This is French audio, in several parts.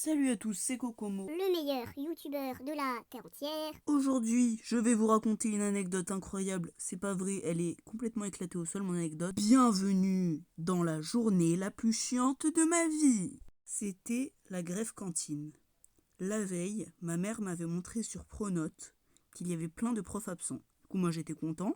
Salut à tous, c'est Kokomo. Le meilleur youtubeur de la terre entière. Aujourd'hui, je vais vous raconter une anecdote incroyable. C'est pas vrai, elle est complètement éclatée au sol, mon anecdote. Bienvenue dans la journée la plus chiante de ma vie. C'était la grève cantine. La veille, ma mère m'avait montré sur Pronote qu'il y avait plein de profs absents. Du coup, moi j'étais content.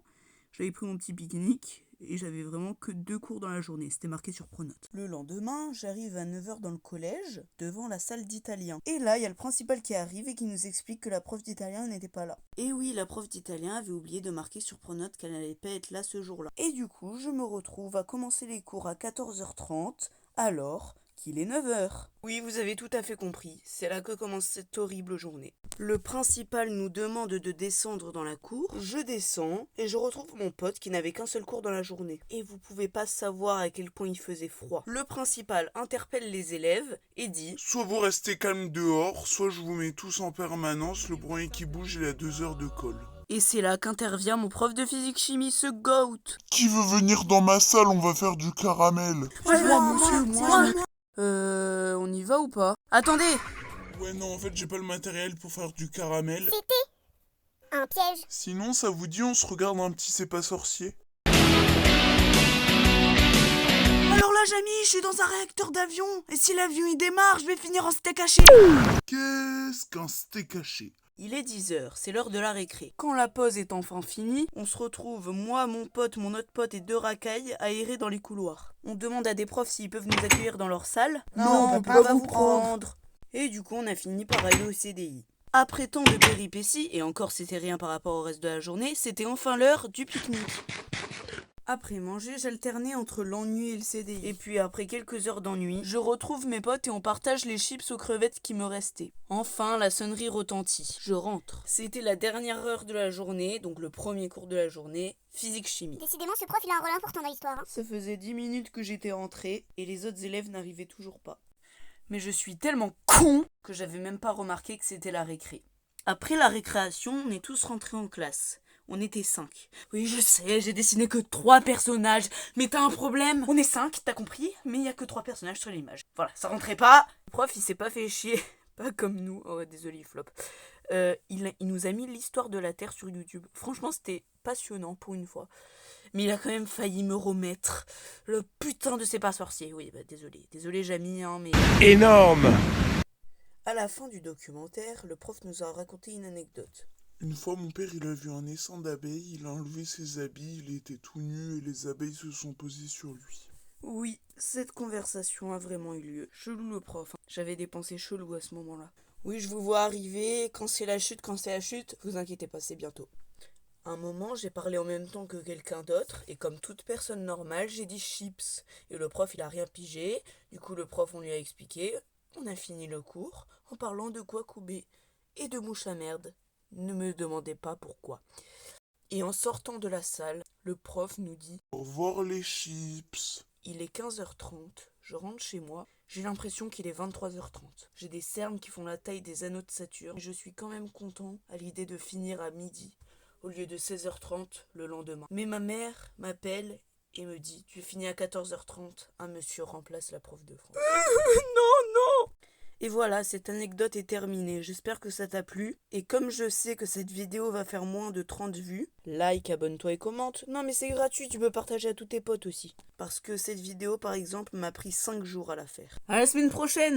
J'avais pris mon petit pique-nique et j'avais vraiment que 2 cours dans la journée. C'était marqué sur Pronote. Le lendemain, j'arrive à 9h dans le collège, devant la salle d'italien. Et là, il y a le principal qui arrive et qui nous explique que la prof d'italien n'était pas là. Et oui, la prof d'italien avait oublié de marquer sur Pronote qu'elle n'allait pas être là ce jour-là. Et du coup, je me retrouve à commencer les cours à 14h30, alors qu'il est 9h. Oui, vous avez tout à fait compris, c'est là que commence cette horrible journée. Le principal nous demande de descendre dans la cour, je descends et je retrouve mon pote qui n'avait qu'un seul cours dans la journée. Et vous pouvez pas savoir à quel point il faisait froid. Le principal interpelle les élèves et dit: soit vous restez calme dehors, soit je vous mets tous en permanence, le brouillard qui bouge il a 2 heures de colle. Et c'est là qu'intervient mon prof de physique-chimie, ce goat. Qui veut venir dans ma salle, on va faire du caramel. Moi. On y va ou pas? Attendez! Ouais non, en fait j'ai pas le matériel pour faire du caramel. C'était un piège. Sinon ça vous dit on se regarde un petit C'est pas sorcier? Alors là, Jamy, je suis dans un réacteur d'avion. Et si l'avion il démarre, je vais finir en steak haché. Qu'est-ce qu'un steak haché? Il est 10h, c'est l'heure de la récré. Quand la pause est enfin finie, on se retrouve, moi, mon pote, mon autre pote et 2 racailles, à errer dans les couloirs. On demande à des profs s'ils peuvent nous accueillir dans leur salle. Non, on peut pas vous prendre. Et du coup, on a fini par aller au CDI. Après tant de péripéties, et encore c'était rien par rapport au reste de la journée, c'était enfin l'heure du pique-nique. Après manger, j'alternais entre l'ennui et le CDI. Et puis après quelques heures d'ennui, je retrouve mes potes et on partage les chips aux crevettes qui me restaient. Enfin, la sonnerie retentit. Je rentre. C'était la dernière heure de la journée, donc le premier cours de la journée, physique-chimie. Décidément, ce prof, il a un rôle important dans l'histoire. Hein. Ça faisait 10 minutes que j'étais rentré et les autres élèves n'arrivaient toujours pas. Mais je suis tellement con que j'avais même pas remarqué que c'était la récré. Après la récréation, on est tous rentrés en classe. On était 5. Oui, je sais, j'ai dessiné que 3 personnages. Mais t'as un problème. On est 5, t'as compris? Mais il y a que 3 personnages sur l'image. Voilà, ça rentrait pas. Le prof, il s'est pas fait chier. Pas comme nous. Oh, désolé, flop. Il nous a mis l'histoire de la Terre sur YouTube. Franchement, c'était passionnant pour une fois. Mais il a quand même failli me remettre le putain de C'est pas sorcier. Oui, bah désolé. Désolé, Jamy, hein, mais... Énorme! À la fin du documentaire, le prof nous a raconté une anecdote. Une fois mon père il a vu un essaim d'abeilles, il a enlevé ses habits, il était tout nu et les abeilles se sont posées sur lui. Oui, cette conversation a vraiment eu lieu. Chelou le prof. J'avais des pensées cheloues à ce moment-là. Oui, je vous vois arriver. Quand c'est la chute, vous inquiétez pas, c'est bientôt. Un moment, j'ai parlé en même temps que quelqu'un d'autre, et comme toute personne normale, j'ai dit chips. Et le prof, il a rien pigé. Du coup, le prof, on lui a expliqué. On a fini le cours en parlant de Kwakubé et de mouche à merde. Ne me demandez pas pourquoi. Et en sortant de la salle, le prof nous dit: Au revoir les chips. il est 15h30, je rentre chez moi, j'ai l'impression qu'il est 23h30. J'ai des cernes qui font la taille des anneaux de Saturne, et je suis quand même content à l'idée de finir à midi, au lieu de 16h30 le lendemain. Mais ma mère m'appelle et me dit: tu finis à 14h30, un monsieur remplace la prof de France. Non! Et voilà, cette anecdote est terminée. J'espère que ça t'a plu. Et comme je sais que cette vidéo va faire moins de 30 vues, like, abonne-toi et commente. Non mais c'est gratuit, tu peux partager à tous tes potes aussi. Parce que cette vidéo, par exemple, m'a pris 5 jours à la faire. À la semaine prochaine!